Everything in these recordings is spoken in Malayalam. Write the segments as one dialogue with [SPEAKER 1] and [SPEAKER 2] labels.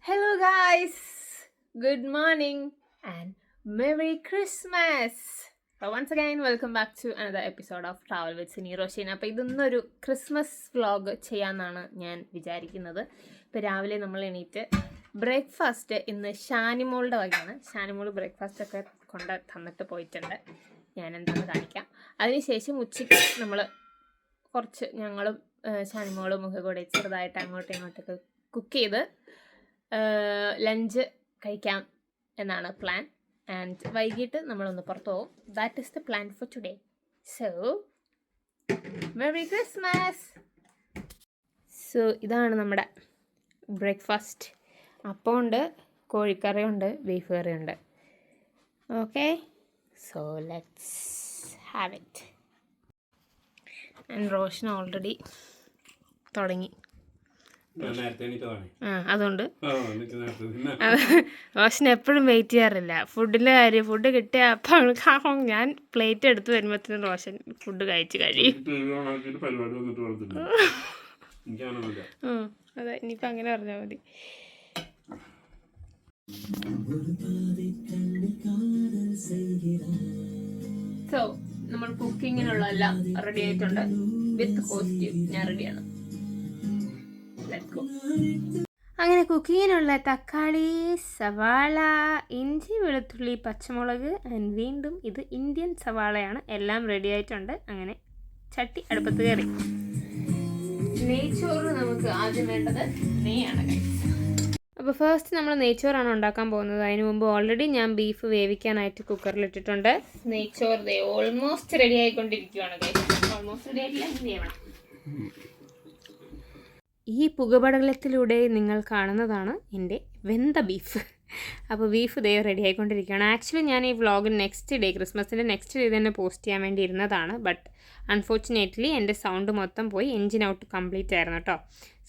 [SPEAKER 1] Hello, guys. Good morning and Merry Christmas. So once again, welcome back to another episode of Travel with Sini Roshin. അപ്പോൾ ഇതൊന്നൊരു ക്രിസ്മസ് വ്ളോഗ് ചെയ്യാമെന്നാണ് ഞാൻ വിചാരിക്കുന്നത്. ഇപ്പോൾ രാവിലെ നമ്മൾ എണീറ്റ് ബ്രേക്ക്ഫാസ്റ്റ് ഇന്ന് ഷാനിമോളുടെ വകയാണ്. ഷാനിമോൾ ബ്രേക്ക്ഫാസ്റ്റ് ഒക്കെ കൊണ്ട് തന്നിട്ട് പോയിട്ടുണ്ട്. ഞാൻ എന്താണെന്ന് കാണിക്കാം. അതിനുശേഷം ഉച്ചയ്ക്ക് നമ്മൾ കുറച്ച് ഞങ്ങളും ഷാനിമോളും ഒക്കെ കൂടെ ചെറുതായിട്ട് അങ്ങോട്ടും ഇങ്ങോട്ടൊക്കെ കുക്ക് ചെയ്ത് ലഞ്ച് കഴിക്കാം എന്നാണ് പ്ലാൻ. ആൻഡ് വൈകിട്ട് നമ്മളൊന്ന് പുറത്തു പോകും. That is the plan for today. So merry Christmas. So ഇതാണ് നമ്മുടെ ബ്രേക്ക്ഫാസ്റ്റ്. അപ്പം ഉണ്ട്, കോഴിക്കറിയുണ്ട്, ബീഫ് കറിയുണ്ട്. Okay, so let's have it. And Roshan already തുടങ്ങി. അതുകൊണ്ട് റോഷൻ എപ്പോഴും വെയിറ്റ് ചെയ്യാറില്ല ഫുഡിൻ്റെ കാര്യം. ഫുഡ് കിട്ടിയ അപ്പം ഞാൻ പ്ലേറ്റ് എടുത്ത് വരുമ്പോഴത്തേനും റോഷൻ ഫുഡ് കഴിച്ച് കഴിയും. അതെ, ഇനിയിപ്പോൾ അങ്ങനെ പറഞ്ഞാൽ മതി. സോ നമ്മൾ കുക്കിങ്ങിനുള്ള എല്ലാം റെഡി ആയിട്ടുണ്ട്. വിത്ത് കോസ്റ്റ്യൂം ഞാൻ റെഡിയാണ്. അങ്ങനെ കുക്കിങ്ങിനുള്ള തക്കാളി, സവാള, ഇഞ്ചി, വെളുത്തുള്ളി, പച്ചമുളക് ആൻഡ് വീണ്ടും ഇത് ഇന്ത്യൻ സവാളയാണ്. എല്ലാം റെഡി ആയിട്ടുണ്ട്. അങ്ങനെ ചട്ടി അടുപ്പത്ത് കയറി. നെയ്ച്ചോറ് നമുക്ക് ആദ്യം വേണ്ടത് നെയ്യാണ്. അപ്പോൾ ഫസ്റ്റ് നമ്മൾ നെയ്ച്ചോറാണ് ഉണ്ടാക്കാൻ പോകുന്നത്. അതിന് മുമ്പ് ഓൾറെഡി ഞാൻ ബീഫ് വേവിക്കാനായിട്ട് കുക്കറിലിട്ടിട്ടുണ്ട്. നെയ്ച്ചോറ് ഓൾമോസ്റ്റ് റെഡി ആയിക്കൊണ്ടിരിക്കുകയാണ്. ഓൾമോസ്റ്റ് റെഡി ആയിട്ടില്ല, എന്ത് ചെയ്യണം. ഈ പുകപടലത്തിലൂടെ നിങ്ങൾ കാണുന്നതാണ് എൻ്റെ വെന്ത ബീഫ്. അപ്പോൾ ബീഫ് റെഡി ആയിക്കൊണ്ടിരിക്കുകയാണ്. ആക്ച്വലി ഞാൻ ഈ വ്ളോഗ് നെക്സ്റ്റ് ഡേ, ക്രിസ്മസിൻ്റെ നെക്സ്റ്റ് ഡേ തന്നെ പോസ്റ്റ് ചെയ്യാൻ വേണ്ടി ഇരുന്നതാണ്. ബട്ട് അൺഫോർച്ചുനേറ്റ്ലി എൻ്റെ സൗണ്ട് മൊത്തം പോയി. എൻജിൻ ഔട്ട് കംപ്ലീറ്റ് ആയിരുന്നു കേട്ടോ.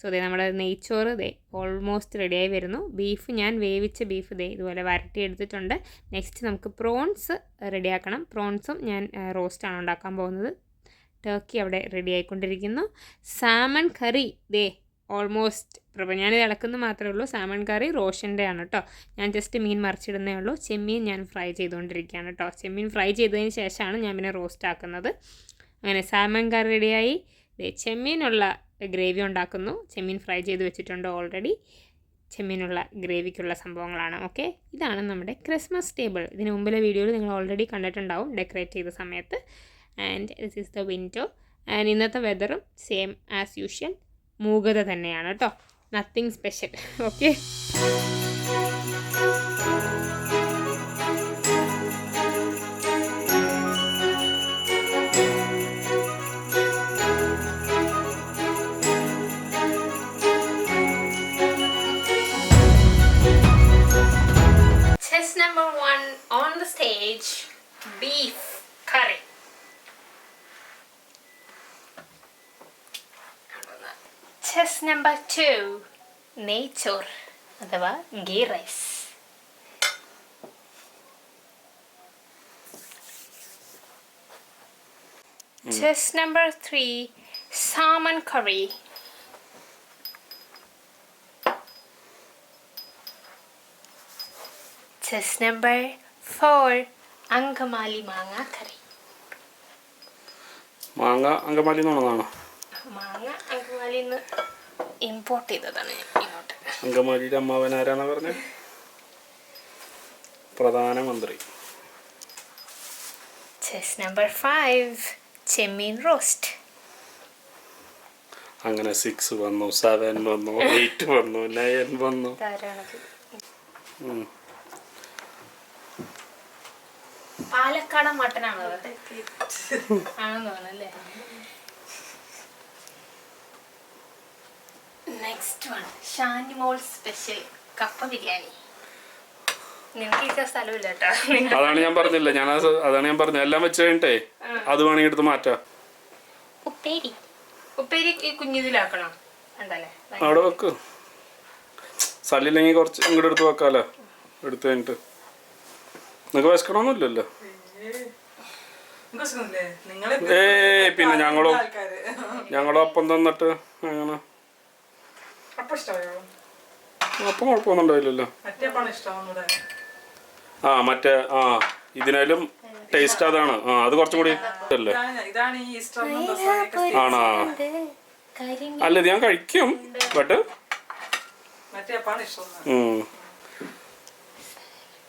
[SPEAKER 1] സോ നമ്മുടെ നെയ്ച്ചോറ് ഓൾമോസ്റ്റ് റെഡിയായി വരുന്നു. ബീഫ് ഞാൻ വേവിച്ച ബീഫ് ഇതുപോലെ വരട്ടി എടുത്തിട്ടുണ്ട്. നെക്സ്റ്റ് നമുക്ക് പ്രോൺസ് റെഡിയാക്കണം. പ്രോൺസും ഞാൻ റോസ്റ്റാണ് ഉണ്ടാക്കാൻ പോകുന്നത്. ടർക്കി അവിടെ റെഡി ആയിക്കൊണ്ടിരിക്കുന്നു. സാമൺ കറി ഓൾമോസ്റ്റ് ഞാനിത് ഇളക്കുന്ന മാത്രമേ ഉള്ളൂ. സാമൺ കറി റോഷൻ്റെ ആണ് കേട്ടോ. ഞാൻ ജസ്റ്റ് മീൻ മറിച്ചിടുന്നേ ഉള്ളൂ. ചെമ്മീൻ ഞാൻ ഫ്രൈ ചെയ്തുകൊണ്ടിരിക്കുകയാണ് കേട്ടോ. ചെമ്മീൻ ഫ്രൈ ചെയ്തതിന് ശേഷമാണ് ഞാൻ പിന്നെ റോസ്റ്റ് ആക്കുന്നത്. അങ്ങനെ സാമൺ കറി റെഡിയായി. ചെമ്മീനുള്ള ഗ്രേവി ഉണ്ടാക്കുന്നു. ചെമ്മീൻ ഫ്രൈ ചെയ്ത് വെച്ചിട്ടുണ്ട് ഓൾറെഡി. ചെമ്മീനുള്ള ഗ്രേവിക്കുള്ള സംഭവങ്ങളാണ്. ഓക്കെ, ഇതാണ് നമ്മുടെ ക്രിസ്മസ് ടേബിൾ. ഇതിന് മുമ്പിലെ വീഡിയോയിൽ നിങ്ങൾ ഓൾറെഡി കണ്ടിട്ടുണ്ടാവും ഡെക്കറേറ്റ് ചെയ്ത സമയത്ത്. And this is the window. And ഇന്നത്തെ വെതറും സെയിം ആസ് യൂഷ്വൽ മൂകത തന്നെയാണ് കേട്ടോ. Nothing special. Okay, chess number 1 on the stage, beef curry. Chess number 2, നെയ്ച്ചോർ അഥവാ ghee rice. Chess number 3, salmon curry. Chess number 4, അങ്കമാലി മാങ്ങ കറി.
[SPEAKER 2] മാങ്ങ അങ്കമാലി എന്നുള്ളതാണോ?
[SPEAKER 1] മാങ്ങ അങ്കമാലിയിൽ നിന്ന് ഇമ്പോർട്ട് ചെയ്തതാണ് ഇങ്ങോട്ട്.
[SPEAKER 2] അങ്കമാലിയുടെ അമ്മാവൻ ആരാണ് പറഞ്ഞത്? പ്രധാനമന്ത്രി.
[SPEAKER 1] ചെസ് നമ്പർ 5, ചെമ്മീൻ റോസ്റ്റ്.
[SPEAKER 2] അങ്ങനെ 6 വന്നു, 7 വന്നു, 8 വന്നു, 9 വന്നു.
[SPEAKER 1] പാലക്കാടൻ മട്ടനാണോ ആണെന്ന് തോന്നല്ലേ. നെക്സ്റ്റ് വൺ, ഷാനിമോൾ സ്പെഷ്യൽ കപ്പ ബിരിയാണി. നിങ്ങൾക്ക് ഇരിക്കാൻ സ്ഥലമില്ല കേട്ടോ.
[SPEAKER 2] അതാണ് ഞാൻ പറഞ്ഞില്ല. അതാണ് ഞാൻ പറഞ്ഞത്. എല്ലാം വെച്ച് കഴിഞ്ഞിട്ടേ അത് വേണമെങ്കിൽ എടുത്ത് മാറ്റാം.
[SPEAKER 1] ഉപ്പേരി ഈ കുഞ്ഞിതിലാക്കണോ?
[SPEAKER 2] അവിടെ വെക്ക്. സ്ഥലമില്ലെങ്കിൽ കുറച്ച് ഇങ്ങോട്ട് എടുത്ത് വെക്കാലോ. എടുത്ത് കഴിഞ്ഞിട്ട് നിങ്ങൾക്ക് വിശക്കണമെന്നില്ലല്ലോ. പിന്നെ ഞങ്ങളും അപ്പം തന്നിട്ട് അങ്ങനെ അപ്പം കുഴപ്പമൊന്നും ഉണ്ടാവില്ലല്ലോ. ആ മറ്റേ ഇതിനാലും ടേസ്റ്റ് അതാണ്. അത് കുറച്ചും കൂടി അല്ലേ? ആണോ? അല്ല ഇത് ഞാൻ കഴിക്കും, ബട്ട്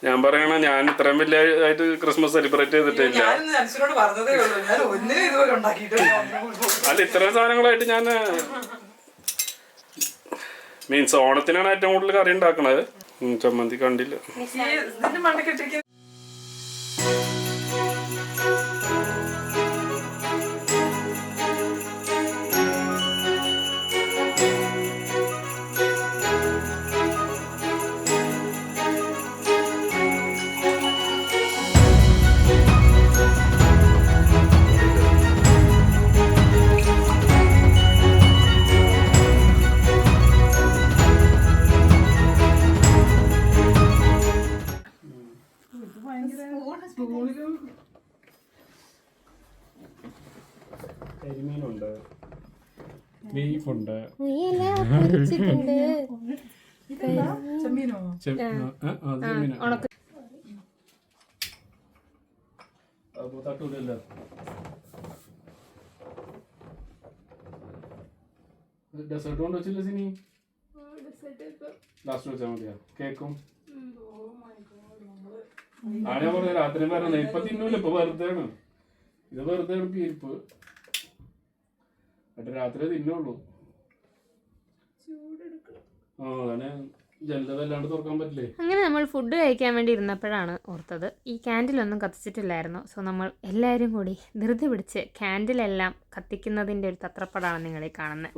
[SPEAKER 2] ഞാൻ പറയണ ഞാൻ ഇത്രയും വലിയ ആയിട്ട് ക്രിസ്മസ് സെലിബ്രേറ്റ് ചെയ്തിട്ടില്ല. അല്ല ഇത്രയും സാധനങ്ങളായിട്ട് ഞാൻ മീൻസ് ഓണത്തിനാണ് ഏറ്റവും കൂടുതൽ കറി ഉണ്ടാക്കണത്. ചമ്മന്തി കണ്ടില്ല. കരിമീനുണ്ട്, ബീഫുണ്ട്, തട്ടൂലല്ലോ. ഡെസേർട്ട് കൊണ്ട് വെച്ചില്ല സിനി? ലാസ്റ്റ് വെച്ചാൽ മതിയാ. കേക്കും ഞാൻ പറഞ്ഞ രാത്രി പറഞ്ഞ ഇപ്പൊ തിന്നൂല, ഇപ്പൊ വെറുതെ ആണ്. ഇത് വെറുതെ ആണ് ഇരിപ്പ്. എന്നിട്ട് രാത്രി തിന്നുള്ളൂ. അങ്ങനെ ജലതല്ലാണ്ട് തുറക്കാൻ പറ്റില്ലേ.
[SPEAKER 1] അങ്ങനെ നമ്മൾ ഫുഡ് കഴിക്കാൻ വേണ്ടി ഇരുന്നപ്പോഴാണ് ഓർത്തത് ഈ ക്യാൻഡിലൊന്നും കത്തിച്ചിട്ടില്ലായിരുന്നു. സോ നമ്മൾ എല്ലാവരും കൂടി ധൃതി പിടിച്ച് ക്യാൻഡിലെല്ലാം കത്തിക്കുന്നതിൻ്റെ ഒരു തത്രപ്പടാണ് നിങ്ങളീ കാണുന്നത്.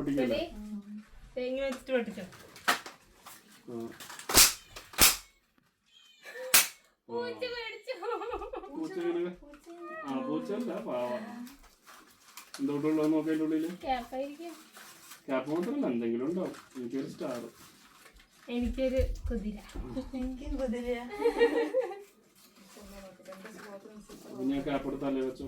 [SPEAKER 2] എന്തോട്ടുള്ള നോക്കിയതിൻ്റെ ഉള്ളില് ക്യാപ്പ് മാത്രമല്ല എന്തെങ്കിലും ഉണ്ടാവും. എനിക്കൊരു സ്റ്റാർ,
[SPEAKER 1] എനിക്കൊരു കുതിര.
[SPEAKER 2] ഞാൻ ക്യാപ്പ് എടുത്ത് തലേ വെച്ചോ.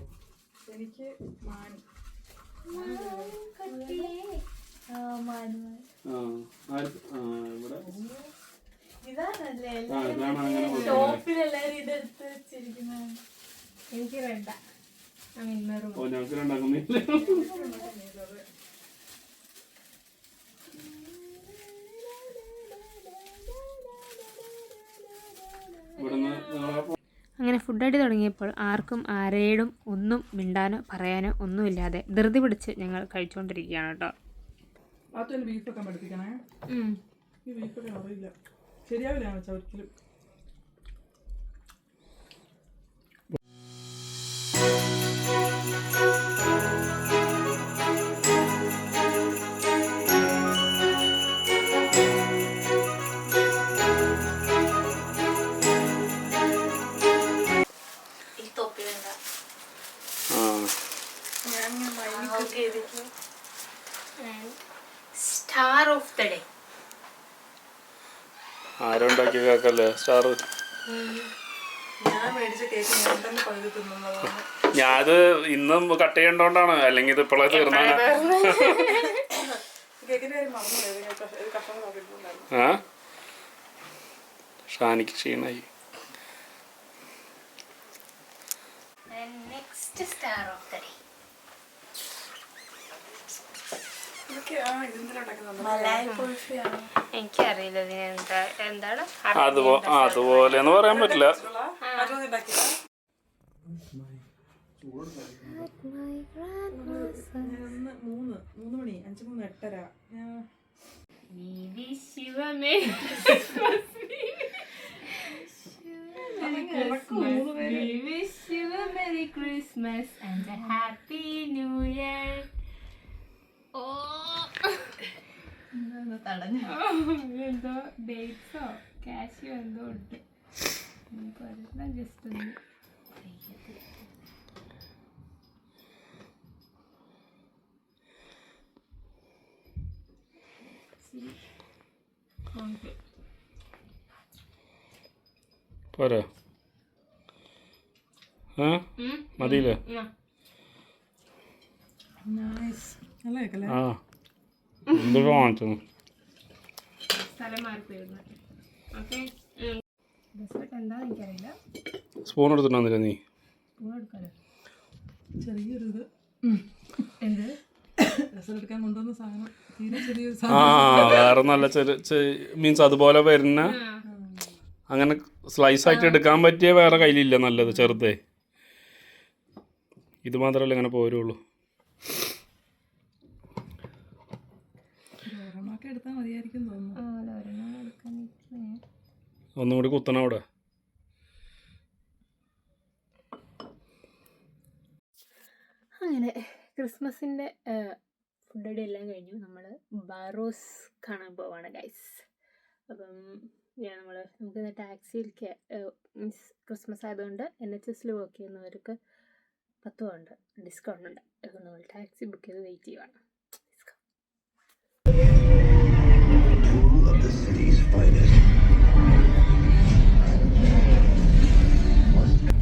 [SPEAKER 2] ഇവിടെ
[SPEAKER 1] എനിക്ക് റെഡാ.
[SPEAKER 2] ഞങ്ങൾക്ക് രണ്ടാക്കുന്നില്ല.
[SPEAKER 1] അങ്ങനെ ഫുഡ് അടി തുടങ്ങിയപ്പോൾ ആർക്കും ആരോടും ഒന്നും മിണ്ടാനോ പറയാനോ ഒന്നുമില്ലാതെ ധൃതി പിടിച്ച് ഞങ്ങൾ കഴിച്ചുകൊണ്ടിരിക്കുകയാണ് കേട്ടോ.
[SPEAKER 3] ബീഫൊക്കെ പഠിപ്പിക്കണേ. ഈ ബീഫൊക്കെ അറിയില്ല, ശരിയാവില്ല വെച്ചാൽ ഒരിക്കലും.
[SPEAKER 1] സ്റ്റാർ ഓഫ് ദ ഡേ
[SPEAKER 2] ആരുണ്ടാക്കിയ കേക്കല്ലേ സ്റ്റാർ? ഞാനത് ഇന്നും കട്ട് ചെയ്യണ്ടോണ്ടാണ്, അല്ലെങ്കിൽ ഇത് ഇപ്പോഴേ തീർന്നാണ്. ഷാനിക്ക് ക്ഷീണായി.
[SPEAKER 1] Next star of the day എനിക്കറിയില്ല ഇതിനെന്താ എന്താണ്
[SPEAKER 2] അതുപോലെ എന്ന് പറയാൻ പറ്റില്ല.
[SPEAKER 1] Merry Christmas and a Happy New Year. എന്തോ ഡേറ്റ്സോ കാഷ്യോ എന്തോ ഉണ്ട്. ജസ്റ്റ് ഒന്ന്
[SPEAKER 2] പോരാ? മതിയില്ലേ? എന്തൊക്കെ വാങ്ങിച്ചു?
[SPEAKER 1] സ്ഥലം മാറിപ്പോയിരുന്നു. ഓക്കെ, ഡെസേർട്ട് എന്താണെന്ന് എനിക്കറിയില്ല.
[SPEAKER 2] സ്പൂൺ എടുത്തിട്ടുണ്ടെന്നില്ല നീ?
[SPEAKER 1] സ്പൂൺ എടുക്കാലോ.
[SPEAKER 3] ചെറിയൊരു ഇത്
[SPEAKER 1] എന്ത്
[SPEAKER 3] രസം എടുക്കാൻ കൊണ്ടുവന്ന സാധനം തീരെ ചെറിയൊരു
[SPEAKER 2] ആ
[SPEAKER 3] സാധനം.
[SPEAKER 2] വേറെ നല്ല മീൻസ് അതുപോലെ വരുന്ന അങ്ങനെ സ്ലൈസ് ആയിട്ട് എടുക്കാൻ പറ്റിയ വേറെ കയ്യിലില്ല നല്ലത് ചെറുതേ. ഇത് മാത്രമല്ല ഇങ്ങനെ പോരുള്ളൂ.
[SPEAKER 3] ഒരെണ്ണമൊക്കെ എടുത്താൽ മതിയായിരിക്കും തോന്നുന്നു.
[SPEAKER 2] ഒന്നും കൂടി കുത്തണം അവിടെ.
[SPEAKER 1] അങ്ങനെ ക്രിസ്മസിൻ്റെ ഫുഡടി എല്ലാം കഴിഞ്ഞു. നമ്മൾ ബറോസ് കാണാൻ പോവാണ് ഗൈസ്. അപ്പം നമുക്ക് ടാക്സിയിൽ മീൻസ് ക്രിസ്മസ് ആയതുകൊണ്ട് NHS വർക്ക് ചെയ്യുന്നവർക്ക് 10% ഡിസ്കൗണ്ട് ഉണ്ട്. അപ്പോൾ നമ്മൾ ടാക്സി ബുക്ക് ചെയ്ത് വെയിറ്റ് ചെയ്യുവാണ്.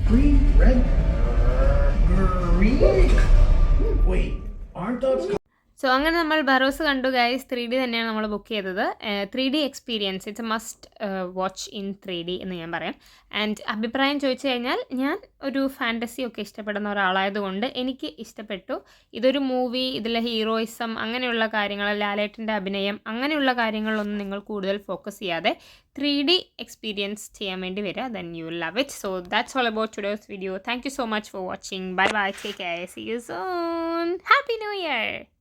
[SPEAKER 4] Green, red, green. Wait, aren't those?
[SPEAKER 1] So അങ്ങനെ നമ്മൾ ബറോസ് കണ്ടു ഗൈസ്. 3D തന്നെയാണ് നമ്മൾ ബുക്ക് ചെയ്തത്. 3D experience, it's A must watch in 3D എന്ന് ഞാൻ പറയാം. ആൻഡ് അഭിപ്രായം ചോദിച്ചു കഴിഞ്ഞാൽ ഞാൻ ഒരു ഫാൻറ്റസി ഒക്കെ ഇഷ്ടപ്പെടുന്ന ഒരാളായതുകൊണ്ട് എനിക്ക് ഇഷ്ടപ്പെട്ടു. ഇതൊരു മൂവി, ഇതിലെ ഹീറോയിസം അങ്ങനെയുള്ള കാര്യങ്ങൾ, ലാലേട്ടൻ്റെ അഭിനയം അങ്ങനെയുള്ള കാര്യങ്ങളിലൊന്നും നിങ്ങൾ കൂടുതൽ ഫോക്കസ് ചെയ്യാതെ 3D എക്സ്പീരിയൻസ് ചെയ്യാൻ വേണ്ടി വരിക. Then you will love it. So that's all about today's video. Thank you so much for watching. Bye bye, take care, see you soon. Happy new year.